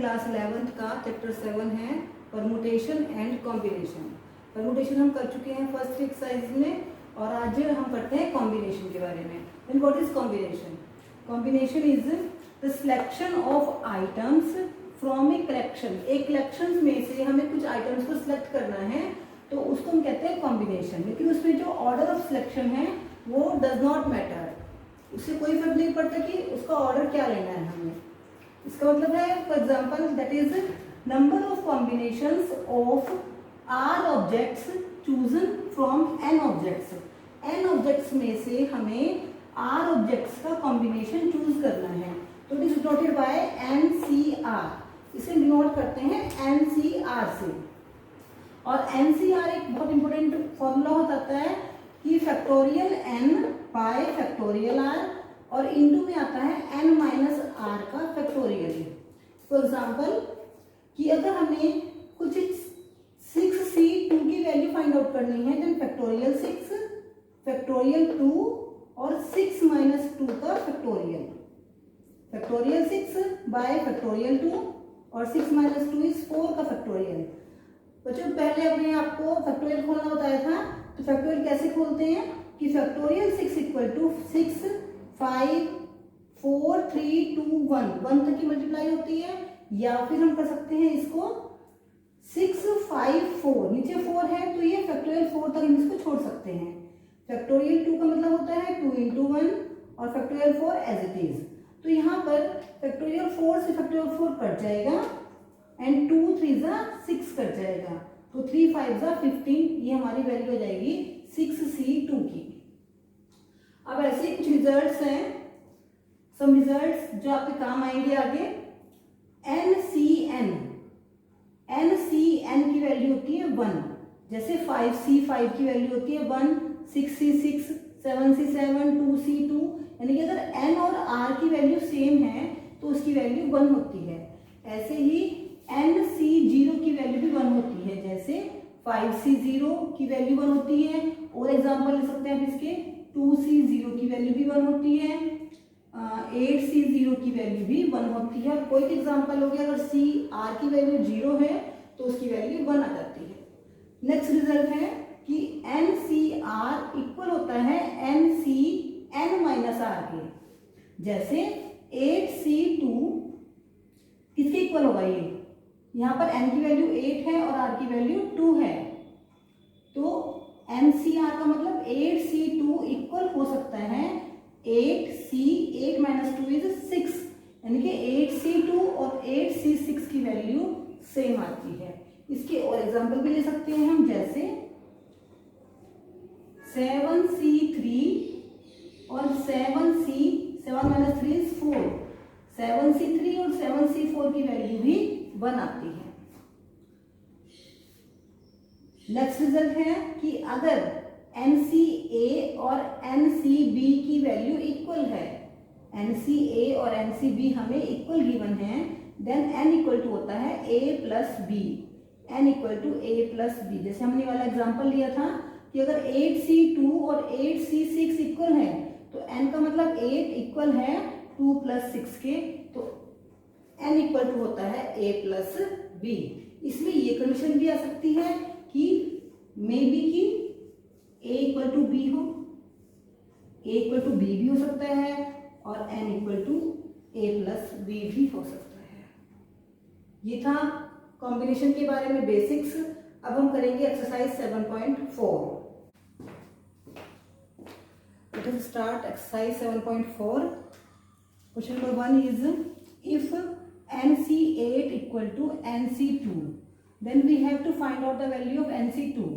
Class 11th का chapter 7 है permutation and combination. Permutation हम कर चुके हैं फर्स्ट एक्सरसाइज में और आज हम करते हैं कॉम्बिनेशन के बारे में। Then what is combination? Combination is the selection of items from a collection. एक कलेक्शन में से हमें कुछ आइटम्स को सिलेक्ट करना है तो उसको हम कहते हैं कॉम्बिनेशन। लेकिन उसमें जो ऑर्डर ऑफ सिलेक्शन है वो डज नॉट मैटर, उससे कोई फर्क नहीं पड़ता कि उसका ऑर्डर क्या लेना है हमें। इसका मतलब है for example that is number of combinations of R objects chosen from N objects. N objects में से हमें आर ऑब्जेक्ट्स का कॉम्बिनेशन चूज करना है तो it is denoted by NCR। इसे डिनोट करते हैं NCR से। और NCR एक बहुत इंपॉर्टेंट फॉर्मूला हो जाता है कि factorial n bye factorial r और इंटू में आता है n माइनस r का फैक्टोरियल। फॉर एग्जाम्पल कि अगर हमें कुछ 6C2 की वैल्यू फाइंड आउट करनी है देन फैक्टोरियल 6 फैक्टोरियल 2 और 6 माइनस 2 का फैक्टोरियल। फैक्टोरियल 6 बाय फैक्टोरियल 2 और 6 माइनस 2 इज 4 का फैक्टोरियल। बच्चों पहले अपने आपको फैक्टोरियल खोलना बताया था तो फैक्टोरियल कैसे खोलते हैं कि फैक्टोरियल 6 इक्वल टू 6 5 4 3 2 1 तक की मल्टीप्लाई होती है। या फिर हम कर सकते हैं इसको 6 5 4 नीचे 4 है तो ये फैक्टोरियल 4 तक हम इसको छोड़ सकते हैं। फैक्टोरियल 2 का मतलब होता है 2 into 1 और फैक्टोरियल 4 एज इट इज। तो यहाँ पर फैक्टोरियल 4 से फैक्टोरियल 4 कट जाएगा एंड 2 3 6 कट जाएगा तो 3 5 15। ये हमारी वैल्यू हो जाएगी 6C2 की। अब ऐसे कुछ रिजल्ट्स हैं, सम रिजल्ट्स जो आपके काम आएंगे आगे। NCN की वैल्यू होती है 1, जैसे 5C5 की वैल्यू होती है 1, 6C6 7C7 2C2। यानी कि अगर n और r की वैल्यू सेम है तो उसकी वैल्यू 1 होती है। ऐसे ही NC0 की वैल्यू भी 1 होती है, जैसे 5C0 की वैल्यू 1 होती है। और एग्जांपल ले सकते हैं आप इसके 2C0 की वैल्यू भी 1 होती है, 8C0 की वैल्यू भी 1 होती है। और कोई भी एग्जांपल हो गया अगर CR की वैल्यू 0 है तो उसकी वैल्यू 1 आ जाती है। नेक्स्ट रिजल्ट है कि NCR इक्वल होता है NCN माइनस R के। जैसे 8C2 किसके इक्वल होगा? ये यहाँ पर n की वैल्यू 8 है और r की वैल्यू 2 है तो NCR का मतलब 8C2 इक्वल हो सकता है 8 माइनस 2 इज 6। यानी कि 8C2 और 8C6 की वैल्यू सेम आती है। इसके और एग्जांपल भी ले सकते हैं हम, जैसे 7C3 और 7 माइनस 3 इज 4। 7C3 और 7C4 की वैल्यू भी 1 आती है। नेक्स्ट रिजल्ट है कि अगर NCA और NCB की वैल्यू इक्वल है, NCA और NCB हमें इक्वल गिवन है, देन n इक्वल टू होता है A plus B। n equal to A plus B। जैसे हमने वाला एग्जांपल लिया था कि अगर 8C2 और 8C6 इक्वल है तो n का मतलब 8 इक्वल है 2 प्लस 6 के, तो n इक्वल टू होता है A प्लस B। इसमें ये कंडीशन भी आ सकती है कि मे बी कि A इक्वल टू B हो, A इक्वल टू B भी हो सकता है और n equal to A plus B भी हो सकता है। ये था कॉम्बिनेशन के बारे में बेसिक्स। अब हम करेंगे exercise 7.4। Let us start exercise 7.4। Question number 1 is if NC8 equal to NC2 then we have to find out the value of NC2।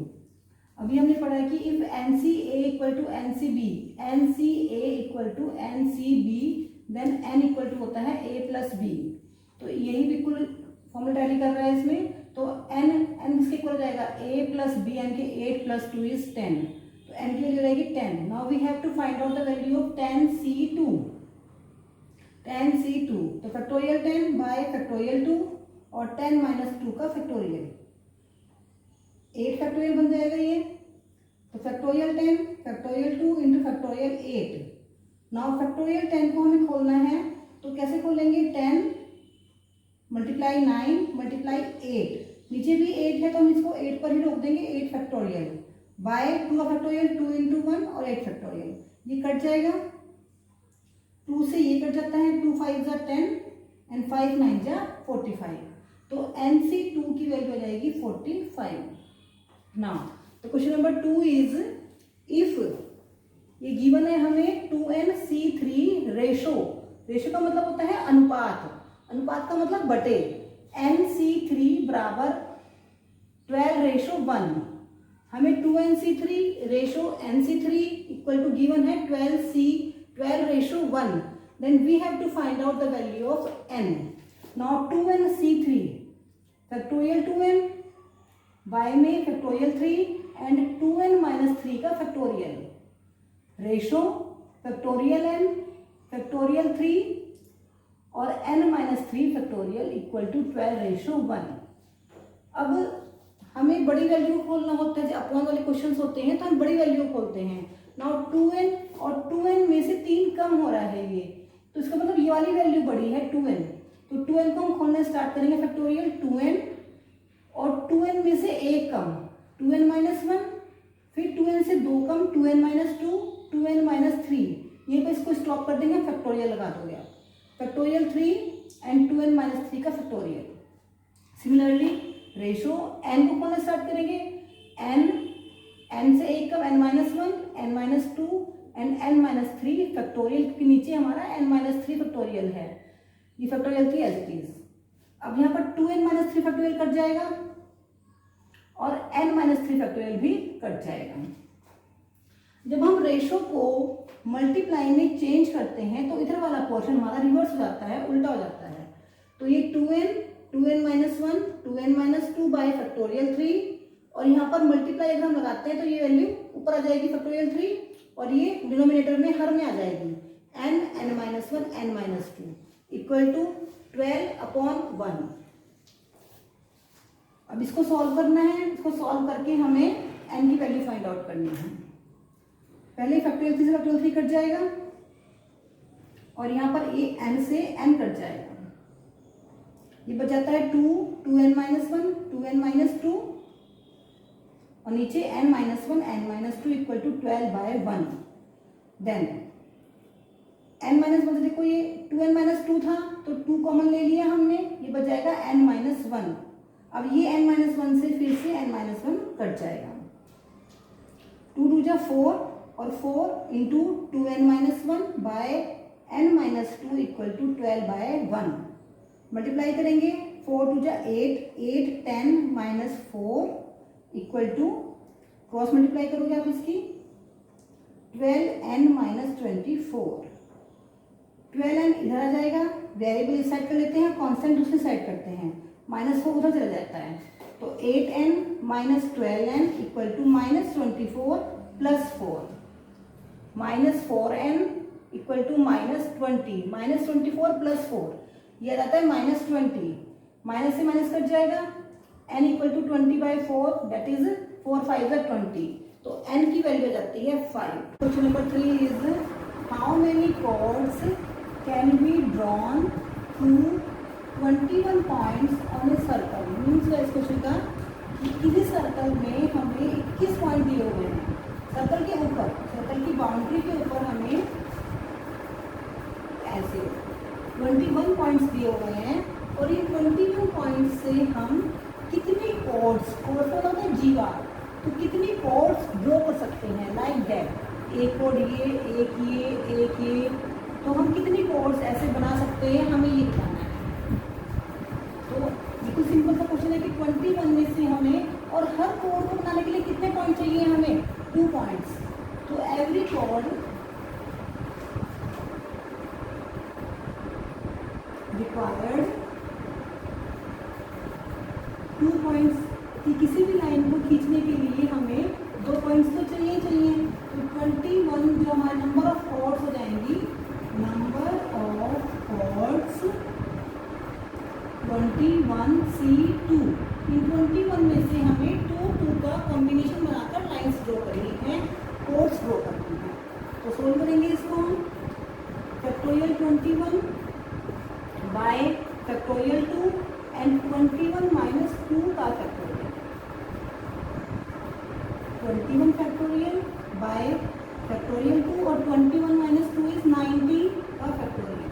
अभी हमने पढ़ा है कि if NCA equal to NCB, NCA equal to NCB then n equal to होता है A plus B। तो यही बिल्कुल फॉर्मूला टैली कर रहा है इसमें। तो n किसके इक्वल हो जाएगा? A प्लस B, यानी कि 8 प्लस 2 इज 10। तो n की वैल्यू रहेगी 10। Now we have to find out the value of 10C2। 10C2 तो फैक्टोरियल 10 बाय फैक्टोरियल 2 और 10 माइनस 2 का फैक्टोरियल 8 फैक्टोरियल बन जाएगा ये। तो factorial 10 factorial 2 into factorial 8। Now factorial 10 को हमें खोलना है तो कैसे खोलेंगे? 10 मल्टीप्लाई 9 मल्टीप्लाई 8, नीचे भी 8 है तो हम इसको 8 पर ही रोक देंगे, 8 फैक्टोरियल बाय 2 का फैक्टोरियल 2 इंटू 1 और 8 फैक्टोरियल, ये कट जाएगा, 2 से ये कट जाता है, 2 5 जा 10 एंड 5 9 जा 45, तो NC2 की वैल्यू आ जाएगी 45। नाउ तो क्वेश्चन नंबर 2 इज इफ ये गिवन है हमें 2nC3 रेशो, रेशो का मतलब होता है अनुपात, अनुपात का मतलब बटे, nC3 बराबर 12:1, हमें 2nC3 ratio nC3 equal to given है 12:1, then we have to find out the value of n। Now 2nC3 factorial 2n by में फैक्टोरियल 3 एंड 2n माइनस 3 का factorial, ratio factorial n factorial 3 और n minus 3 factorial equal to 12:1। अब हमें बड़ी value खोलना होता है, जब अपॉन वाले क्वेश्चंस होते हैं तो हम बड़ी वैल्यू खोलते हैं। नाउ 2n और 2n में से 3 कम हो रहा है ये, तो इसका मतलब ये वाली वैल्यू बड़ी है 2n, तो 2n को हम खोलना स्टार्ट करेंगे फैक्टोरियल 2n और 2n में से 1 कम 2n माइनस 1, फिर 2n से 2 कम 2n माइनस 2, 2n माइनस 3, ये पे इसको स्टॉप कर देंगे, फैक्टोरियल लगा दोगे आप, फैक्टोरियल 3 एंड 2n माइनस 3 का फैक्टोरियल। सिमिलरली रेशो n को खोलना स्टार्ट करेंगे, n से 1 कम n minus 1, n minus 2 and n minus 3 factorial के नीचे हमारा n माइनस 3 फैक्टोरियल है, ये फैक्टोरियल थी एज इट इज। अब यहाँ पर 2n माइनस 3 फैक्टोरियल कट जाएगा और n माइनस 3 फैक्टोरियल भी कट जाएगा। जब हम रेशो को मल्टीप्लाई में चेंज करते हैं तो इधर वाला पोर्शन हमारा रिवर्स हो जाता है, उल्टा हो जाता है, तो ये 2n minus 1 2n minus 2 bye factorial 3 और यहाँ पर मल्टीप्लाई अगर हम लगाते हैं तो ये वैल्यू ऊपर आ जाएगी फैक्टोरियल 3 और ये डिनोमिनेटर में हर में आ जाएगी n minus 1 n minus 2 equal to 12/1। अब इसको सॉल्व करना है, इसको सॉल्व करके हमें n की वैल्यू फाइंड आउट करनी है। पहले फैक्टोरियल 3 से फैक्टोरियल 3 कट जाएगा और यहाँ पर ये n से n कट जाएगा, ये बच जाता है 2n माइनस 1 2n माइनस 2 और नीचे n minus 1 n minus 2 equal to 12/1। Then n minus 1 से देखो ये 2n माइनस 2 था तो 2 कॉमन ले लिया हमने, ये बच जाएगा n माइनस 1। अब ये n माइनस 1 से फिर से n माइनस 1 कट जाएगा, 2 2 जा 4 और 4 into 2n minus 1 by n minus 2 equal to 12/1। Multiply करेंगे 4 2 जा 8 8 10 minus 4 equal to, cross multiply करोगे आप इसकी 12n माइनस 24, 12n इधर आ जाएगा, वेरिएबल इस साइड कर लेते हैं, कांस्टेंट दूसरी साइड करते हैं, माइनस 4 उधर चला जाता है, तो 8n minus 12n equal to minus 24 plus 4, minus 4n equal to minus 20, minus 24 plus 4, ये आता है माइनस 20, माइनस से माइनस कट जाएगा, n equal to 20/4 that is 4 5 20, तो n की वैल्यू आ जाती है 5। Question number 3 is how many chords can be drawn through 21 points on a circle. Means इस क्वेश्चन का कि किसी सर्कल में हमें 21 पॉइंट दिए हुए हैं, सर्कल के ऊपर, सर्कल की बाउंड्री के ऊपर हमें ऐसे 21 पॉइंट्स दिए हुए हैं और ये 21 पॉइंट्स से हम कितने कॉर्ड्स, कॉर्ड्स का होता है जीवार, तो कितनी कॉर्ड्स ड्रॉ कर सकते हैं लाइक दैट, एक कॉर्ड ये, तो हम कितनी कॉर्ड्स ऐसे बना सकते हैं, हमें ये बताना है। तो बिल्कुल सिंपल सा क्वेश्चन है कि 21 में से हमें, और हर कॉर्ड को बनाने के लिए कितने पॉइंट चाहिए हमें, 2 पॉइंट्स, तो एवरी कॉर्ड रिक्वायर्ड 2 पॉइंट्स, कि किसी भी लाइन को खींचने के लिए हमें 2 पॉइंट्स तो चाहिए, तो 21 जो हमारे नंबर ऑफ कॉर्ड्स हो जाएंगी, नंबर ऑफ कॉर्ड्स 21C2, इन 21 में से हमें 2 का कॉम्बिनेशन बनाकर लाइन्स ड्रॉ करनी है, कॉर्ड्स ड्रॉ करनी है। तो सोल्व करेंगे इसको हम, factorial 21 bye factorial 2 and 21 minus 2 का फैक्टोरियल, 21 फैक्टोरियल बाय फैक्टोरियल 2 और 21 माइनस 2 इज 90 का फैक्टोरियल।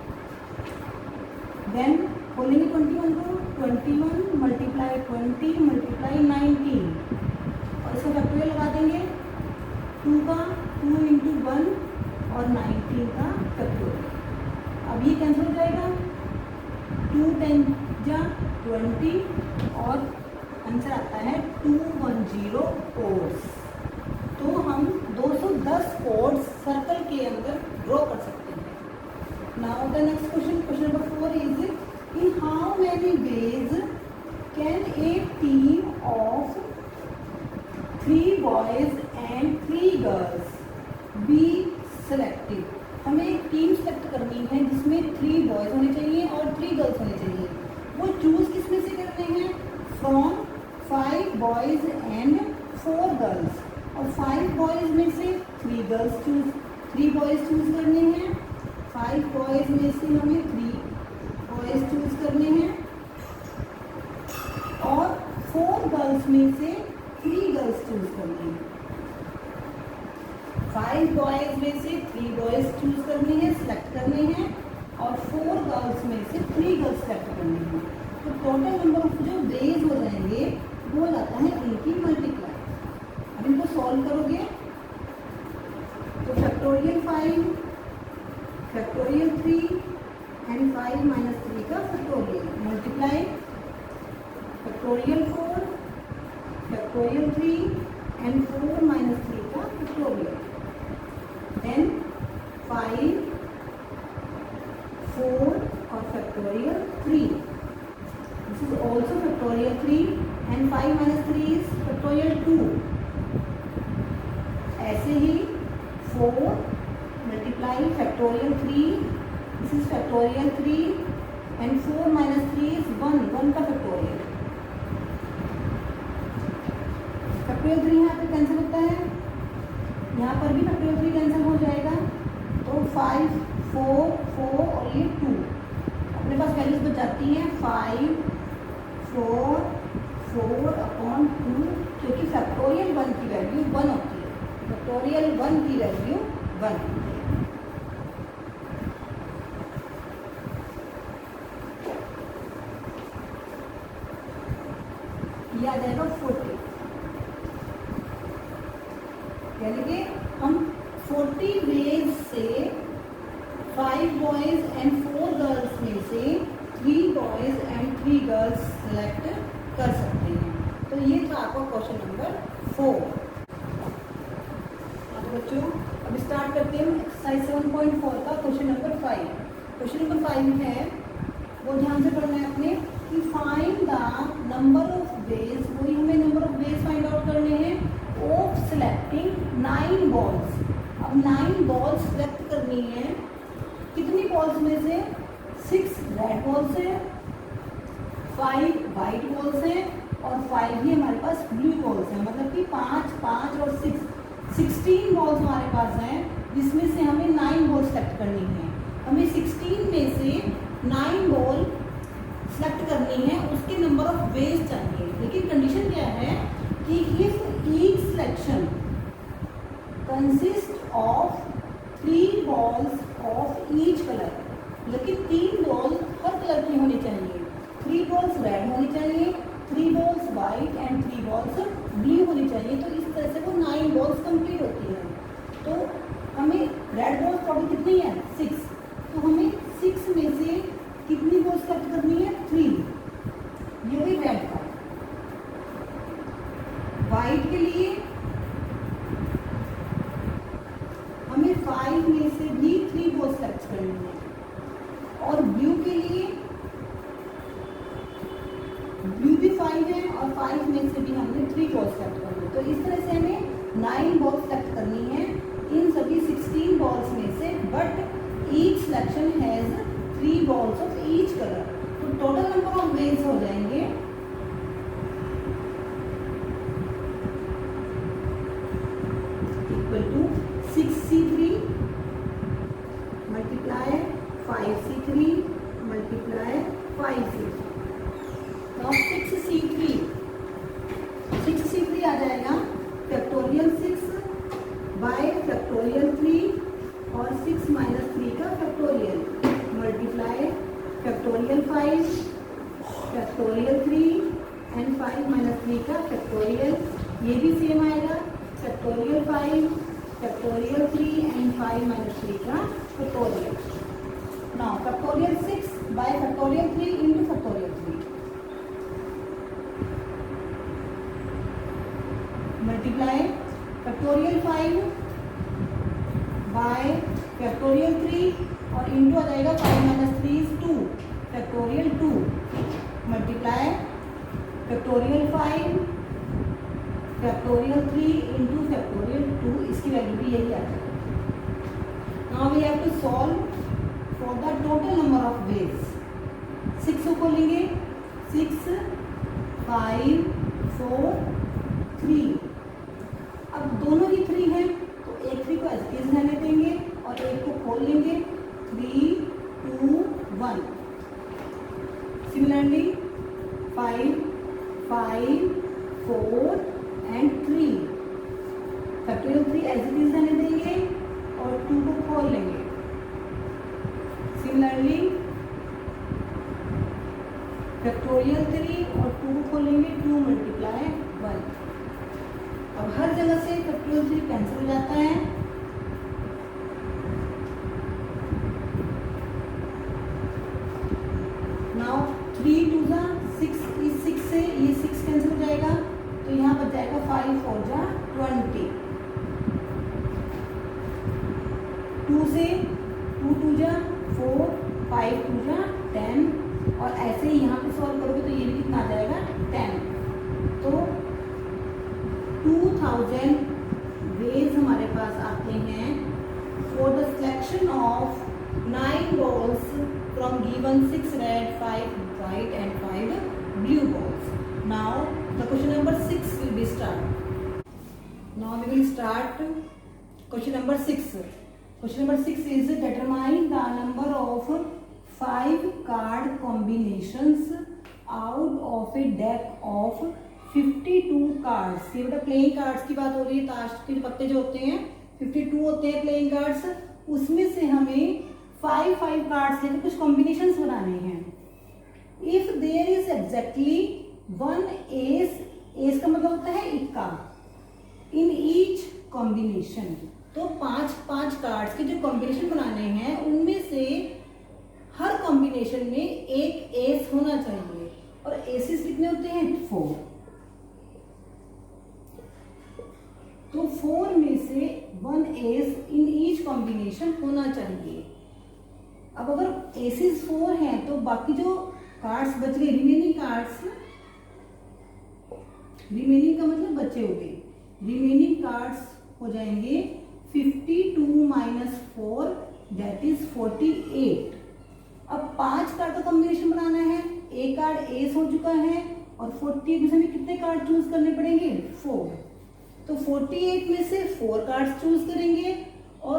देन खोलेंगे 21 को, 21 मल्टीप्लाई 20 मल्टीप्लाई 19 और इसका फैक्टोरियल लगा देंगे 2 का 2 इंटू 1 और 19 का फैक्टोरियल। अब ये कैंसिल हो जाएगा, 2 10 जा 20 और आंसर आता है 210 कोड्स। तो हम 210 कोड्स सर्कल के अंदर ड्रॉ कर सकते हैं। Now the next question, question number 4 is in how many ways can a team of 3 boys and 3 girls be selected. हमें एक टीम सेलेक्ट करनी है जिसमें 3 बॉयज होने चाहिए और 3 गर्ल्स होने चाहिए। वो चूज किस में से करते हैं, फ्रॉम 5 बॉयज एंड 4 गर्ल्स, और 5 बॉयज में से 3 गर्ल्स चूज, 3 बॉयज चूज करने हैं, 5 बॉयज में से हमें 3 बॉयज चूज करने हैं और 4 गर्ल्स में से 3 गर्ल्स चूज करनी है। 5 बॉयज में से 3 बॉयज चूज करने हैं, सिलेक्ट करने हैं और 4 गर्ल्स में से 3 गर्ल्स सेलेक्ट करनी है। तो टोटल नंबर ऑफ जो वेज हो जाएंगे वो जाता है इनकी मल्टीप्लाई। अब इनको सॉल्व करोगे तो फैक्टोरियल 5 फैक्टोरियल 3 एंड 5 माइनस 3 का factorial multiply factorial 4 factorial 3 and 4 minus 3 का फैक्टोरियल, देन 5 4 और factorial 3, this is also factorial 3 and 5 minus 3 is factorial 2। ऐसे ही 4 multiply factorial 3, this is factorial 3 and 4 minus 3 is 1 का factorial. Factorial 3 यहाँ पे cancel होता है, यहाँ पर भी फैक्टोरियल 3 कैंसिल हो जाएगा। तो 5 4 4 और ये 2 अपने पास वैल्यूज बच जाती हैं 5 4 4 अपॉन 2, क्योंकि फैक्टोरियल 1 की वैल्यू 1 होती है, फैक्टोरियल 1 की वैल्यू 1 होती है। ये आ जाएगा 40, यानी कि हम 40 वेज से 5 बॉयज एंड 4 गर्ल्स में से 3 बॉयज एंड 3 गर्ल्स सेलेक्ट कर सकते हैं। तो ये था आपका क्वेश्चन नंबर 4। अब बच्चों अब स्टार्ट करते हैं एक्सरसाइज 7.4 का क्वेश्चन नंबर 5। क्वेश्चन नंबर 5 है, वो ध्यान से पढ़ना है अपने कि find the number of veg, वही हमें number of veg find out करने हैं ऑफ सिलेक्टिंग 9 बॉल्स। अब 9 बॉल्स सिलेक्ट करनी है, कितनी बॉल्स में से 6 रेड बॉल्स हैं, 5 वाइट बॉल्स हैं और 5 ही हमारे पास ब्लू बॉल्स हैं, मतलब कि 5 5 और 6 16 बॉल्स हमारे पास हैं, जिसमें से हमें 9 बॉल सेलेक्ट करनी है। हमें 16 में से 9 बॉल सेलेक्ट करनी है, उसके नंबर ऑफ वेज चाहिए, लेकिन कंडीशन क्या है कि if each selection consist of 3 balls of each colour, लेकिन 3 बॉल हर कलर की होनी चाहिए, 3 बॉल्स रेड होनी चाहिए, 3 balls white and 3 balls blue होनी चाहिए। तो इस तरह से वो 9 बॉल्स कंप्लीट होती है। तो हमें रेड बॉल्स टोटल कितनी है 6, तो हमें 6 में से कितनी बॉल्स सेलेक्ट करनी है 3, ये भी रेड का। वाइट के लिए हमें 5 में से भी 3 बॉल्स सेलेक्ट करनी है, और ब्लू के लिए ब्लू भी 5 है और 5 में से भी हमने 3 बॉल्स सेलेक्ट करनी है। तो इस तरह से हमें 9 बॉल्स सेलेक्ट करनी है इन सभी 16 बॉल्स में से, but each selection has 3 balls of each colour. तो टोटल नंबर ऑफ वेज हो जाएंगे equal to 6C3 multiply 5C3 multiply 5 factorial 5, factorial 3 and 5 minus 3 का फैक्टोरियल, ये भी सेम आएगा, फैक्टोरियल 5, फैक्टोरियल 3 एंड 5 माइनस 3 का factorial. Now factorial 6 by factorial 3 into factorial 3, multiply factorial 5 by factorial 3 और into आ जाएगा 5 minus 3 is 2, factorial 2, multiply factorial 5 factorial 3 into factorial 2, इसकी value भी यही आ जाएगी। Now we have to solve for the total number of ways. 6 को लेंगे, 6 5 4 3, अब दोनों ही 3 हैं तो एक 3 को एज इट इज रहने देंगे और एक को खोल लेंगे, 3 2 1। Similarly 5 5 4 and 3, factorial 3 as it is रहने देंगे और 2 को खोल लेंगे। सिमिलरली फैक्टोरियल 3 और 2 को खोलेंगे, 2 मल्टीप्लाई 1। अब हर जगह से फैक्टोरियल 3 कैंसिल हो जाता है, नाउ 3 2 जा 6, इस 6 से ये 6 कैंसिल हो जाएगा तो यहाँ बच जाएगा 5 4 जा 20, 2 से 2 2 जा 4, 5 2 जा 10 और ऐसे ही यहाँ पे सॉल्व करोगे तो ये भी कितना आ जाएगा 10। तो 2000 वेज हमारे पास आते हैं for the selection of 9 balls from given 6 red, 5 white and 5 blue balls. Now the question number 6 will be start. Now we will start question number 6. Question number 6 is determine the number of 5 card combinations out of a deck of 52 cards. ये बेटा playing cards की बात हो रही है, ताश के पत्ते जो होते हैं 52 होते हैं प्लेइंग कार्ड्स, उसमें से हमें 5 कार्ड्स लेकर कुछ कॉम्बिनेशंस बनाने हैं। If there is exactly 1 ace का मतलब होता है इक्का इन ईच कॉम्बिनेशन, तो 5 कार्ड्स के जो कॉम्बिनेशन बनाने हैं उनमें से हर कॉम्बिनेशन में एक एस होना चाहिए और एसेस कितने होते हैं 4, तो 4 में से 1 एस इन ईच कॉम्बिनेशन होना चाहिए। अब अगर एसेस 4 हैं तो बाकी जो कार्ड्स बच गए, रिमेनिंग कार्ड्स, रिमेनिंग का मतलब बचे हुए, रिमेनिंग कार्ड्स हो जाएंगे 52 माइनस 4 दैट इज 48। अब 5 कार्ड का कॉम्बिनेशन बनाना है, एक कार्ड एस हो चुका है और 48 में से हमें कितने कार्ड चूज करने पड़ेंगे 4, तो 48 में से 4 कार्ड्स चूज करेंगे और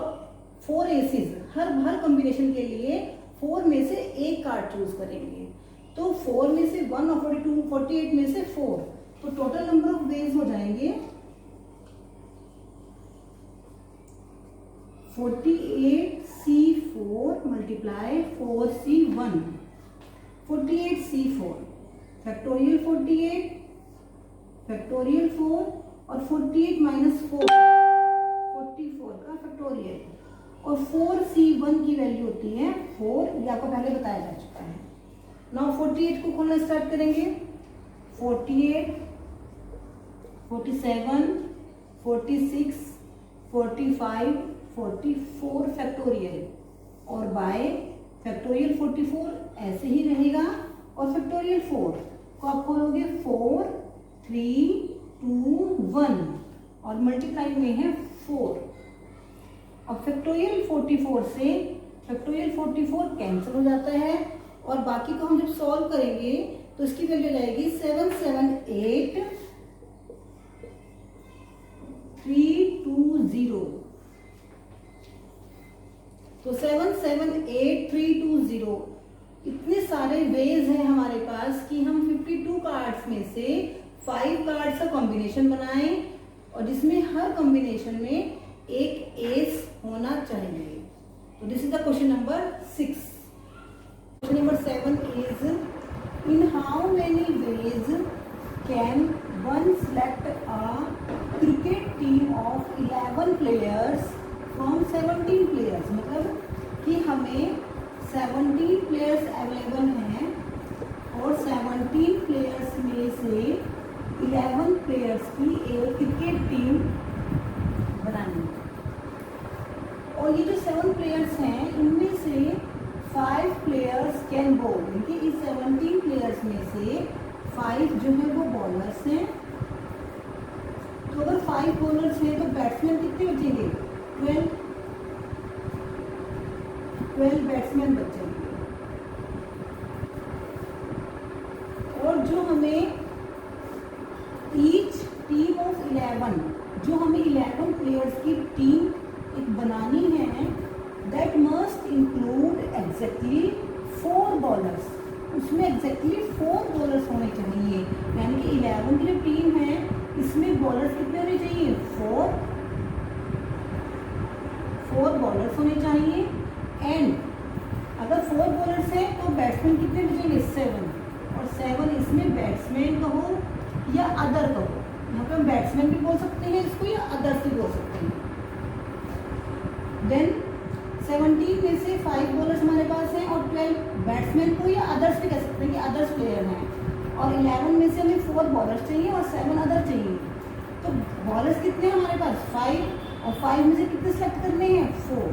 4 एसेस हर कॉम्बिनेशन के लिए 4 में से एक कार्ड चूज करेंगे, तो 4 में से 1 और 42, 48 में से 4, तो टोटल नंबर ऑफ वेज हो जाएंगे 48C4 multiply 4C1, 48C4 factorial 48 factorial 4 और 48 माइनस 4 44 का फैक्टोरियल, और 4C1 की वैल्यू होती है 4, ये आपको पहले बताया जा चुका है। नाउ 48 को खोलना स्टार्ट करेंगे, 48 47 46 45 44 फैक्टोरियल और बाय फैक्टोरियल 44 ऐसे ही रहेगा और फैक्टोरियल 4 को आप खोलोगे 4 3 2 1 और मल्टीप्लाई में है 4। अब फैक्टोरियल 44 से फैक्टोरियल 44 कैंसिल हो जाता है और बाकी को हम जब सॉल्व करेंगे तो इसकी वैल्यू जाएगी 778 320, तो 778320 इतने सारे वेज हैं हमारे पास कि हम 52 कार्ड्स में से 5 कार्ड्स का कॉम्बिनेशन बनाएं और जिसमें हर कॉम्बिनेशन में एक एस होना चाहिए। तो this is the question number 6। Question number 7 is, in how many ways can one select a cricket team of 11 players from 17 players? मतलब कि हमें 17 प्लेयर्स अवेलेबल हैं और 17 प्लेयर्स में से 11 प्लेयर्स की एक क्रिकेट टीम बनानी है। और ये जो 7 प्लेयर्स हैं इनमें से 5 प्लेयर्स कैन बॉल, यानी इस 17 प्लेयर्स में से 5 जो है वो बॉलर्स हैं। तो अगर 5 बॉलर्स हैं तो बैट्समैन कितने बचेंगे? 12 बैट्समैन बचेंगे। और जो हमें ईच टीम ऑफ 11, जो हमें 11 प्लेयर्स की टीम एक बनानी है, that must include exactly 4 bowlers. उसमें एग्जैक्टली 4 बॉलर्स होने चाहिए, यानी कि 11 की जो टीम है इसमें बॉलर्स कितने होने चाहिए? 4 बॉलर्स होने चाहिए। एंड अगर 4 बॉलर्स हैं तो बैट्समैन कितने बचेंगे? 7। और 7 इसमें बैट्समैन कहो या अदर कहो, यहाँ पे हम बैट्समैन भी बोल सकते हैं इसको या अदर्स भी बोल सकते हैं। देन 17 में से 5 बॉलर्स हमारे पास हैं और 12 बैट्समैन को या अदर्स भी कह सकते हैं कि अदर्स प्लेयर हैं। और 11 में से हमें 4 बॉलर्स चाहिए और 7 अदर चाहिए। तो बॉलर्स कितने हैं हमारे पास? 5। और 5 में से कितने सेलेक्ट करने हैं? 4।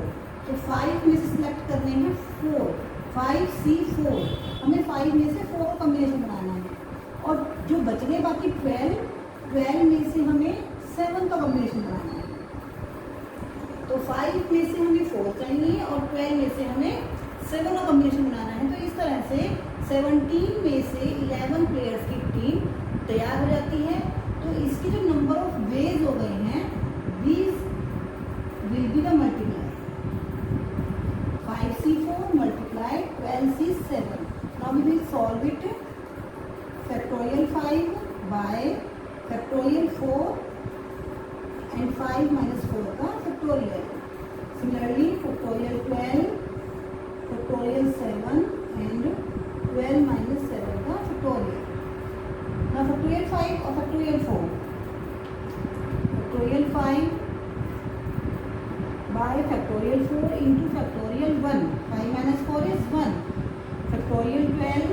तो 5 में से सिलेक्ट करने हैं 4, 5C4। हमें 5 में से 4 का कॉम्बिनेशन बनाना है। और जो बच गए बाकी 12 में से हमें 7 का कॉम्बिनेशन बनाना है। तो 5 में से हमें 4 चाहिए और 12 में से हमें 7 का कॉम्बिनेशन बनाना है। तो इस तरह से 17 में से 11 प्लेयर्स की टीम तैयार हो जाती है। तो इसके जो नंबर ऑफ वेज हो गए हैं, these will be the multiply 5C4 multiply 12C7. Now we will solve it. Factorial 5 by factorial 4 and 5 minus 4 का factorial. Similarly factorial 12, factorial 7 and 12 minus 7 का factorial. Now factorial 5 और factorial 4. Factorial 5 by factorial 4 into factorial 1. 5 minus 4 is 1. Factorial 12,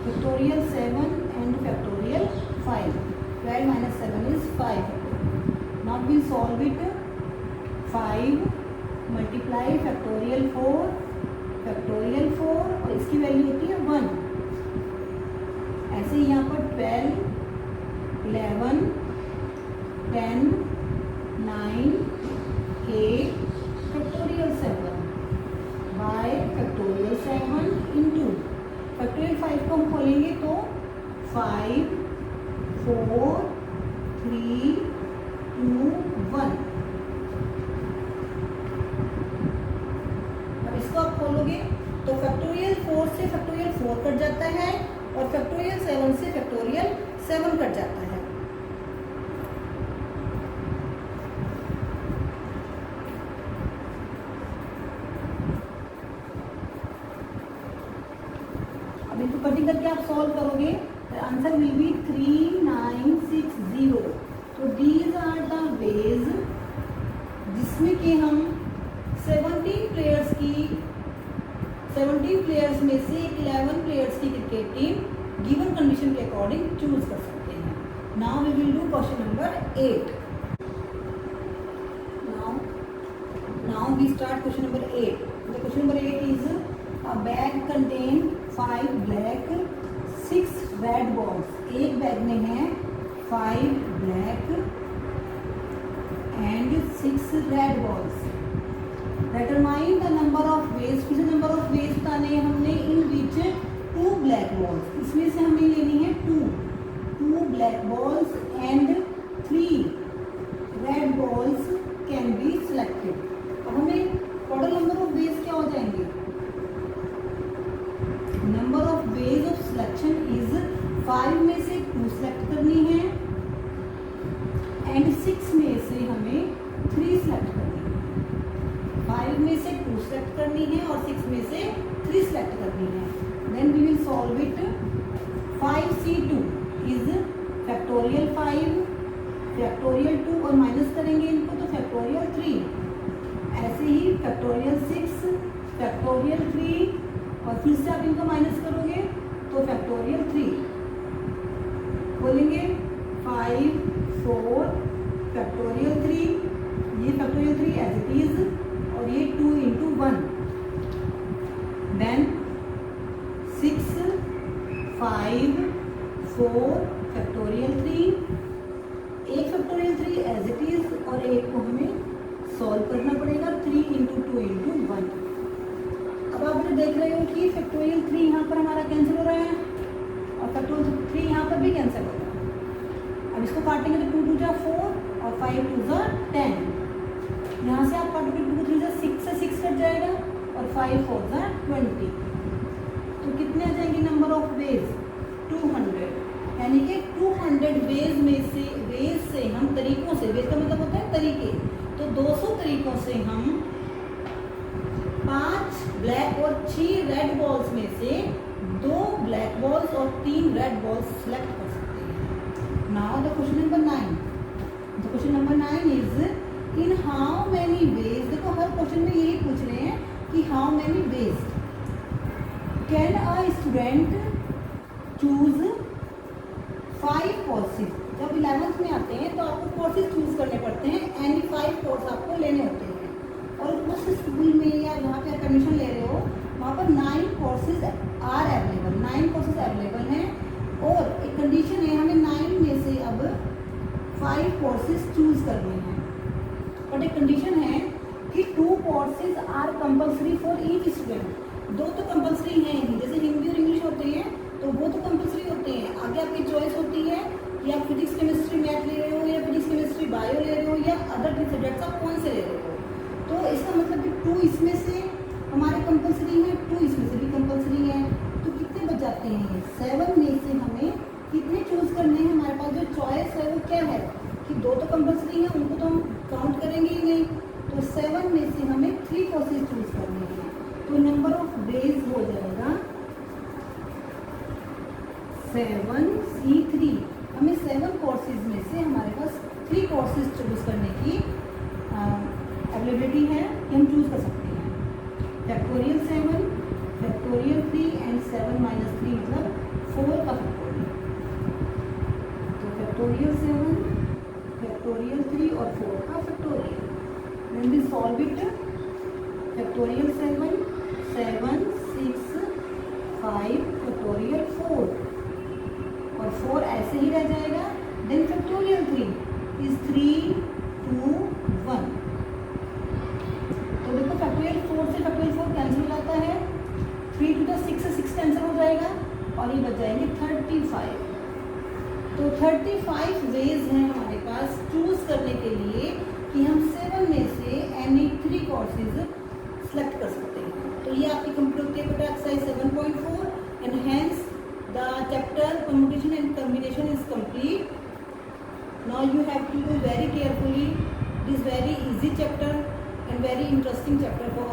factorial 7 and factorial 5. 12 minus 7 is 5. Now we will solve it. 5 multiply factorial 4, factorial 4 और इसकी value होती है 1। ऐसे ही यहाँ पर 12, 11, 10, 9, 8, factorial 7 by factorial 7 into factorial 5 को हम खोलेंगे तो 5, 4, 3, 2, 1। अब इसको आप खोलोगे तो फैक्टोरियल 4 से फैक्टोरियल 4 कट जाता है और फैक्टोरियल 7 से फैक्टोरियल 7 कट जाता है। अब इनको कटिंग करके आप सॉल्व करोगे तो आंसर विल बी 3960। तो दीज आर द वेज जिसमें कि हम 17 प्लेयर्स में से 11 प्लेयर्स की क्रिकेट टीम गिवन कंडीशन के अकॉर्डिंग चूज कर सकते हैं। Now we will do question number 8। Now we start question number 8। The question number 8 is a bag contain 5 black 6 red balls. एक बैग में है 5 black and 6 red balls. Determine the number of ways. किसी number of ways बताने हैं हमने इन विच 2 black balls. इसमें से हमें लेनी है 2 black balls and 3 red balls can be selected. अब हमें टोटल नंबर ऑफ वेज क्या हो जाएंगे? Number of ways of selection is 5 में से 2 सिलेक्ट करनी है एंड 6 में से हमें 3 सिलेक्ट करनी है। 5 में से 2 सेलेक्ट करनी है और 6 में से 3 सेलेक्ट करनी है. Then we will solve it. 5c2 is factorial 5, factorial 2 और माइनस करेंगे इनको तो फैक्टोरियल 3. ऐसे ही फैक्टोरियल 6, फैक्टोरियल 3 और फिर से आप इनको माइनस करोगे तो फैक्टोरियल 3. बोलेंगे 5 4 फैक्टोरियल 3, ये फैक्टोरियल 3 एज इट इज और ये 2 into 1. देन 6 5 4 फैक्टोरियल 3, एक फैक्टोरियल 3 एज इट इज और एक को हमें सॉल्व करना पड़ेगा 3 into 2 into 1. अब आप जो देख रहे हो कि फैक्टोरियल 3 यहाँ पर हमारा कैंसिल हो रहा है और फैक्टोरियल 3 यहाँ पर भी कैंसिल हो रहा है. अब इसको काटेंगे तो 2 2 जा 4 और 5 2 जा 10. यहाँ से आप काटोगे 2 3 जा 6 से 6 कट जाएगा और 5 4 जा 20. तो कितने आ जाएंगे नंबर ऑफ वेज? 200. यानी कि 200 वेज से हम तरीकों से, वेज का मतलब होता है तरीके, तो 200 तरीकों से हम 5 ब्लैक और 6 रेड बॉल्स में से 2 ब्लैक बॉल्स और 3 रेड बॉल्स सेलेक्ट कर सकते हैं. Now the question number 9. The question number 9 is in how many ways. देखो हर क्वेश्चन में यही पूछ रहे हैं कि how many ways can a student choose 5 courses. जब 11th में आते हैं तो आपको कोर्सेज चूज करने पड़ते हैं. एनी 5 कोर्स आपको लेने होते हैं और उस स्कूल में या जहाँ पे आप एडमिशन ले रहे हो वहाँ पर 9 courses are available. 9 courses available हैं और एक कंडीशन है हमें 9 में से अब 5 कोर्सेज चूज करने हैं. बट एक कंडीशन है कि 2 courses are compulsory for each student. 2 तो कंपल्सरी हैं ही, जैसे हिंदी और इंग्लिश होते हैं तो वो तो कंपल्सरी होते हैं. आगे आपकी चॉइस होती है कि आप फिजिक्स केमिस्ट्री मैथ ले रहे हो या फिजिक्स केमिस्ट्री बायो ले रहे हो या अदर सब्जेक्ट्स आप कौन से ले रहे हो. तो इसका मतलब कि 2 इसमें से हमारे कंपल्सरी है, 2 इसमें से भी कंपल्सरी है. तो कितने बच जाते हैं? 7 में से हमें कितने चूज करने हैं? हमारे पास जो चॉइस है वो क्या है कि 2 तो कंपल्सरी है, उनको तो हम काउंट करेंगे ही नहीं. तो 7 में से हमें 3 कोर्सेज चूज करने हैं. तो नंबर ऑफ वेज हो जाएगा 7c3. हमें 7 कोर्सेज में से हमारे पास 3 कोर्सेज चूज करने की अवेलेबिलिटी है कि हम चूज कर सकते हैं. फैक्टोरियल 7, फैक्टोरियल 3 एंड 7 - 3 मतलब 4 का फैक्टोरियल. तो फैक्टोरियल 7, फैक्टोरियल 3 और 4 का factorial. Then we solve it. Factorial 7 7 6 5 factorial 4 और 4 ऐसे ही रह जाएगा. देन फैक्टोरियल 3 इज 3 2 1. तो देखो फैक्टोरियल 4 से फैक्टोरियल 4 कैंसिल हो जाता है. 3 to the 6 से 6 कैंसिल हो जाएगा और ये बच जाएंगे 35. तो 35 वेज हैं हमारे पास चूज करने के लिए कि हम 7 में से एनी 3 कोर्सेज सेलेक्ट कर सकते हैं. तो ये आपकी computer exercise 7.4 and hence the chapter permutation and combination is complete. Now you have to do very carefully. It is very easy chapter and very interesting chapter for